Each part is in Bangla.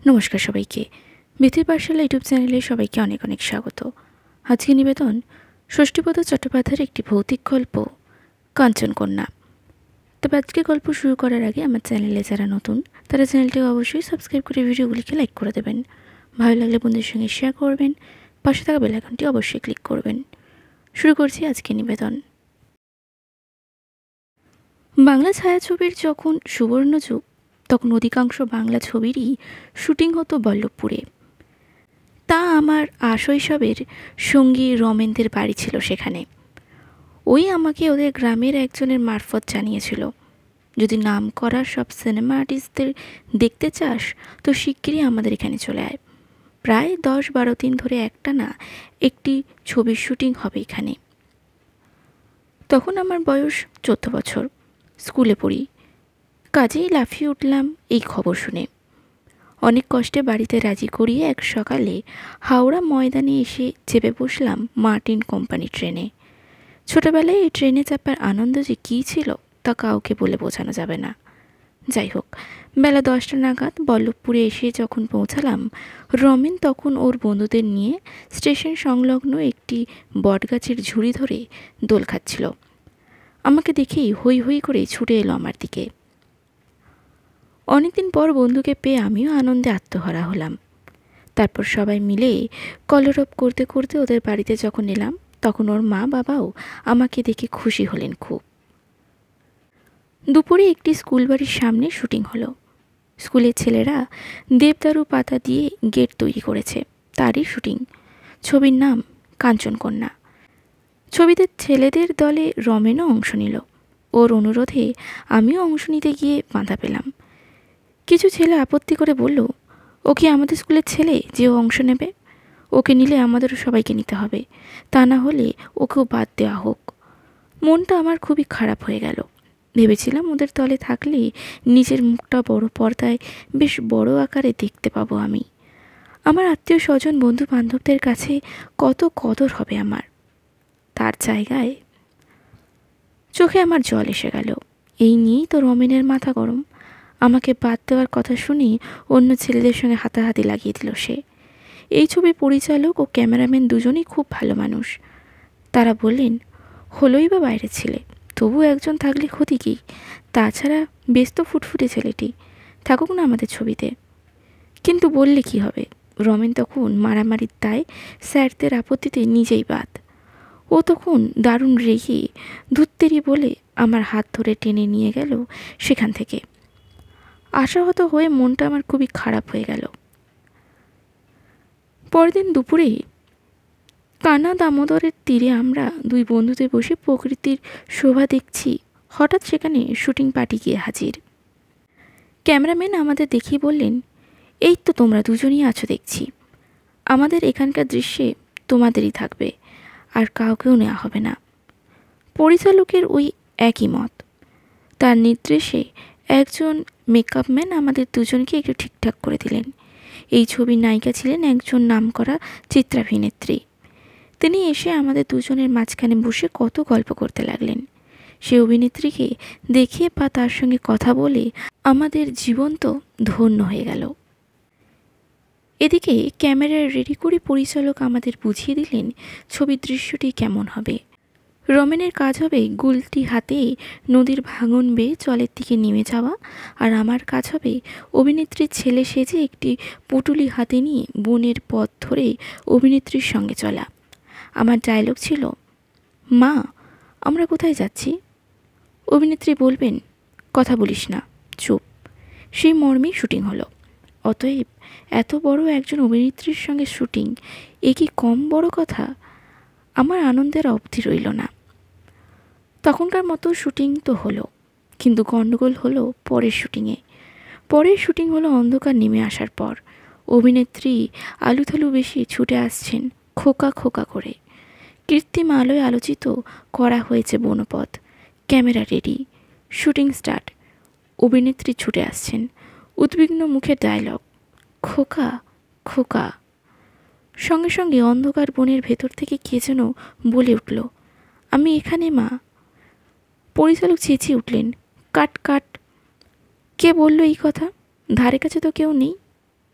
নমস্কার সবাইকে। মিথির পাঠশালা ইউটিউব চ্যানেলে সবাইকে অনেক অনেক স্বাগত। আজকে নিবেদন ষষ্ঠীপদ চট্টোপাধ্যায়ের একটি ভৌতিক গল্প কাঞ্চনকন্যা। তবে আজকে গল্প শুরু করার আগে আমার চ্যানেলে যারা নতুন তারা চ্যানেলটিকে অবশ্যই সাবস্ক্রাইব করে ভিডিওগুলিকে লাইক করে দেবেন। ভালো লাগলে বন্ধুদের সঙ্গে শেয়ার করবেন, পাশে থাকা বেল আইকনটি অবশ্যই ক্লিক করবেন। শুরু করছি আজকে নিবেদন। বাংলা ছায়াছবির যখন সুবর্ণ যুগ, তখন অধিকাংশ বাংলা ছবিরই শুটিং হতো বল্লভপুরে। তা আমার শৈশবের সঙ্গী রমেনদের বাড়ি ছিল সেখানে। ওই আমাকে ওদের গ্রামের একজনের মারফত জানিয়েছিল, যদি নাম করা সব সিনেমা আর্টিস্টদের দেখতে চাস তো শিগগিরই আমাদের এখানে চলে আয়। প্রায় 10-12 দিন ধরে একটানা একটি ছবির শুটিং হবে এখানে। তখন আমার বয়স 14 বছর, স্কুলে পড়ি। কাজেই লাফিয়ে উঠলাম এই খবর শুনে। অনেক কষ্টে বাড়িতে রাজি করিয়ে এক সকালে হাওড়া ময়দানে এসে চেপে বসলাম মার্টিন কোম্পানি ট্রেনে। ছোটবেলায় এই ট্রেনে চাপার আনন্দ যে কী ছিল তা কাউকে বলে বোঝানো যাবে না। যাই হোক, বেলা 10টা নাগাদ বল্লভপুরে এসে যখন পৌঁছালাম, রমেন তখন ওর বন্ধুদের নিয়ে স্টেশন সংলগ্ন একটি বটগাছের ঝুড়ি ধরে দোল খাচ্ছিল। আমাকে দেখেই হৈ হৈ করে ছুটে এলো আমার দিকে। অনেকদিন পর বন্ধুকে পেয়ে আমিও আনন্দে আত্মহারা হলাম। তারপর সবাই মিলে কলরব করতে করতে ওদের বাড়িতে যখন এলাম, তখন ওর মা বাবাও আমাকে দেখে খুশি হলেন খুব। দুপুরে একটি স্কুল বাড়ির সামনে শুটিং হলো। স্কুলের ছেলেরা দেবদারু পাতা দিয়ে গেট তৈরি করেছে, তারই শুটিং। ছবির নাম কাঞ্চনকন্যা। ছবিতে ছেলেদের দলে রমেনও অংশ নিল। ওর অনুরোধে আমিও অংশ নিতে গিয়ে বাধা পেলাম। কিছু ছেলে আপত্তি করে বলল, ও কি আমাদের স্কুলের ছেলে যে ও অংশ নেবে? ওকে নিলে আমাদেরও সবাইকে নিতে হবে, তা না হলে ওকেও বাদ দেওয়া হোক। মনটা আমার খুবই খারাপ হয়ে গেল। ভেবেছিলাম ওদের দলে থাকলে নিজের মুখটা বড় পর্দায় বেশ বড় আকারে দেখতে পাবো আমি। আমার আত্মীয় স্বজন বন্ধু বান্ধবদের কাছে কত কদর হবে আমার। তার জায়গায় চোখে আমার জল এসে গেল। এই নিয়েই তো রমেনের মাথা গরম। আমাকে বাদ দেওয়ার কথা শুনে অন্য ছেলেদের সঙ্গে হাতাহাতি লাগিয়ে দিল সে। এই ছবির পরিচালক ও ক্যামেরাম্যান দুজনেই খুব ভালো মানুষ। তারা বললেন, হলোই বা বাইরের ছেলে, তবু একজন থাকলে ক্ষতি কী? তাছাড়া বেশ তো ফুটফুটে ছেলেটি, থাকুক না আমাদের ছবিতে। কিন্তু বললে কি হবে? রমেন তখন মারামারির দায় স্যারদের আপত্তিতে নিজেই বাদ। ও তখন দারুণ রেগে ধুত্তেরি বলে আমার হাত ধরে টেনে নিয়ে গেল সেখান থেকে। আশাহত হয়ে মনটা আমার খুবই খারাপ হয়ে গেল। পরদিন দুপুরে কানা দামোদরের তীরে আমরা দুই বন্ধুতে বসে প্রকৃতির শোভা দেখছি, হঠাৎ সেখানে শুটিং পার্টি গিয়ে হাজির। ক্যামেরাম্যান আমাদের দেখিয়ে বললেন, এই তো তোমরা দুজনই আছো দেখছি, আমাদের এখানকার দৃশ্যে তোমাদেরই থাকবে, আর কাউকেও নেওয়া হবে না। পরিচালকের ওই একই মত। তার নির্দেশে একজন মেকআপম্যান আমাদের দুজনকে একটু ঠিকঠাক করে দিলেন। এই ছবির নায়িকা ছিলেন একজন নামকরা চিত্রাভিনেত্রী। তিনি এসে আমাদের দুজনের মাঝখানে বসে কত গল্প করতে লাগলেন। সে অভিনেত্রীকে দেখে বা তার সঙ্গে কথা বলে আমাদের জীবন তো ধন্য হয়ে গেল। এদিকে ক্যামেরা রেডি করে পরিচালক আমাদের বুঝিয়ে দিলেন ছবির দৃশ্যটি কেমন হবে। রমেনের কাজ হবে গুলটি হাতে নদীর ভাঙন বেয়ে জলের দিকে নেমে যাওয়া, আর আমার কাজ হবে অভিনেত্রীর ছেলে সেজে একটি পুটুলি হাতে নিয়ে বনের পথ ধরে অভিনেত্রীর সঙ্গে চলা। আমার ডায়লগ ছিল, মা আমরা কোথায় যাচ্ছি? অভিনেত্রী বলবেন, কথা বলিস না, চুপ। সেই মর্মেই শুটিং হলো। অতএব এত বড় একজন অভিনেত্রীর সঙ্গে শুটিং, এ কি কম বড় কথা? আমার আনন্দের অবধি রইল না। তখনকার মতো শুটিং তো হলো, কিন্তু গণ্ডগোল হলো পরের শুটিংয়ে। পরের শুটিং হলো অন্ধকার নেমে আসার পর। অভিনেত্রী আলুথালু বেশি ছুটে আসছেন খোকা খোকা করে। কৃত্রিম আলোয় আলোচিত করা হয়েছে বনপথ। Camera ready, shooting start. অভিনেত্রী ছুটে আসছেন, উদ্বিগ্ন মুখে ডায়লগ, খোকা খোকা। সঙ্গে সঙ্গে অন্ধকার বনের ভেতর থেকে কে যেন বলে উঠল, আমি এখানে মা। পরিচালক চেঁচিয়ে উঠলেন, কাট কাট। কে বলল এই কথা? ধারে কাছে তো কেউ নেই।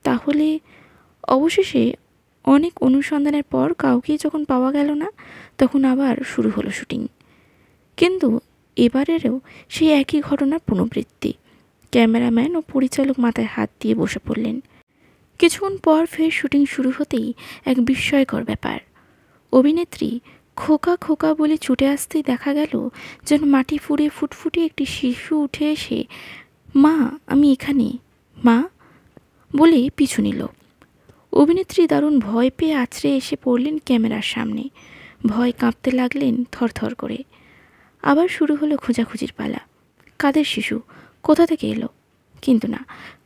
তাহলে অবশেষে অনেক অনুসন্ধানের পর কাউকেই যখন পাওয়া গেল না, তখন আবার শুরু হলো শুটিং। কিন্তু এবারেরও সেই একই ঘটনার পুনরাবৃত্তি। ক্যামেরাম্যান ও পরিচালক মাথায় হাত দিয়ে বসে পড়লেন। কিছুক্ষণ পর ফের শুটিং শুরু হতেই এক বিস্ময়কর ব্যাপার। অভিনেত্রী খোকা খোকা বলে ছুটে আসতেই দেখা গেল যেন মাটি ফুঁড়ে ফুটফুটে একটি শিশু উঠে এসে মা আমি এখানে মা বলে পিছু নিল। অভিনেত্রী দারুণ ভয় পেয়ে আছড়ে এসে পড়লেন ক্যামেরার সামনে। ভয় কাঁপতে লাগলেন থরথর করে। আবার শুরু হলো খোঁজাখুঁজির পালা। কাদের শিশু, কোথা থেকে এলো? কিন্তু না,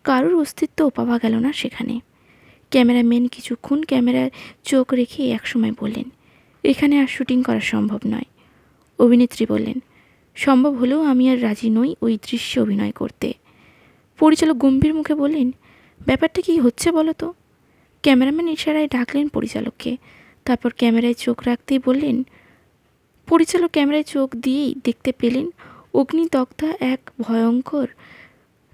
কারোর অস্তিত্বও পাওয়া গেল না সেখানে। ক্যামেরাম্যান কিছুক্ষণ ক্যামেরার চোখ রেখে একসময় বললেন, এখানে আর শুটিং করা সম্ভব নয়। অভিনেত্রী বললেন, সম্ভব হলেও আমি আর রাজি নই ওই দৃশ্যে অভিনয় করতে। পরিচালক গম্ভীর মুখে বললেন, ব্যাপারটা কি হচ্ছে বলো তো? ক্যামেরাম্যান ইশারায় ডাকলেন পরিচালককে। তারপর ক্যামেরায় চোখ রাখতেই বললেন। পরিচালক ক্যামেরায় চোখ দিয়েই দেখতে পেলেন অগ্নিদগ্ধা এক ভয়ঙ্কর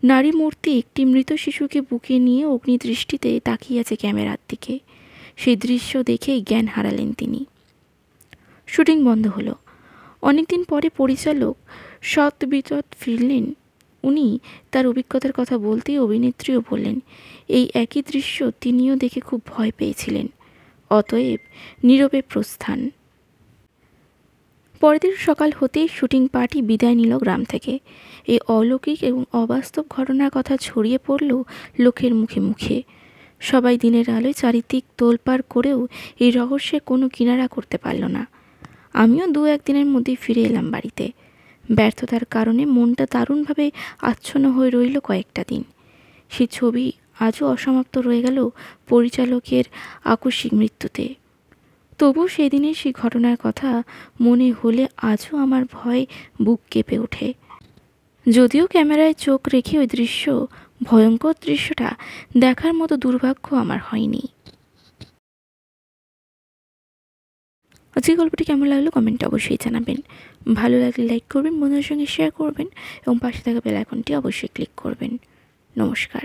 নারী মূর্তি একটি মৃত শিশুকে বুকে নিয়ে অগ্নিদৃষ্টিতে তাকিয়ে আছে ক্যামেরার দিকে। সেই দৃশ্য দেখেই জ্ঞান হারালেন তিনি। শুটিং বন্ধ হলো। অনেকদিন পরে পরিচালক সৎবিতত ফিরলেন। উনি তার অভিজ্ঞতার কথা বলতেই অভিনেত্রীও বললেন, এই একই দৃশ্য তিনিও দেখে খুব ভয় পেয়েছিলেন। অতএব নীরবে প্রস্থান। পরের দিন সকাল হতেই শুটিং পার্টি বিদায় নিল গ্রাম থেকে। এই অলৌকিক এবং অবাস্তব ঘটনার কথা ছড়িয়ে পড়ল লোকের মুখে মুখে। সবাই দিনের আলোয় চারিদিক তোলপাড় করেও এই রহস্যের কোনো কিনারা করতে পারল না। আমিও 2-1 দিনের মধ্যেই ফিরে এলাম বাড়িতে। ব্যর্থতার কারণে মনটা দারুণভাবে আচ্ছন্ন হয়ে রইল কয়েকটা দিন। সেই ছবি আজও অসমাপ্ত রয়ে গেল পরিচালকের আকস্মিক মৃত্যুতে। তবু সেদিনের সেই ঘটনার কথা মনে হলে আজও আমার ভয় বুক কেঁপে ওঠে। যদিও ক্যামেরায় চোখ রেখে ওই ভয়ঙ্কর দৃশ্যটা দেখার মতো দুর্ভাগ্য আমার হয়নি। আজকের গল্পটি কেমন লাগলো কমেন্টে অবশ্যই জানাবেন। ভালো লাগলে লাইক করবেন, বন্ধুদের সঙ্গে শেয়ার করবেন এবং পাশে থাকা বেল আইকনটি অবশ্যই ক্লিক করবেন। নমস্কার।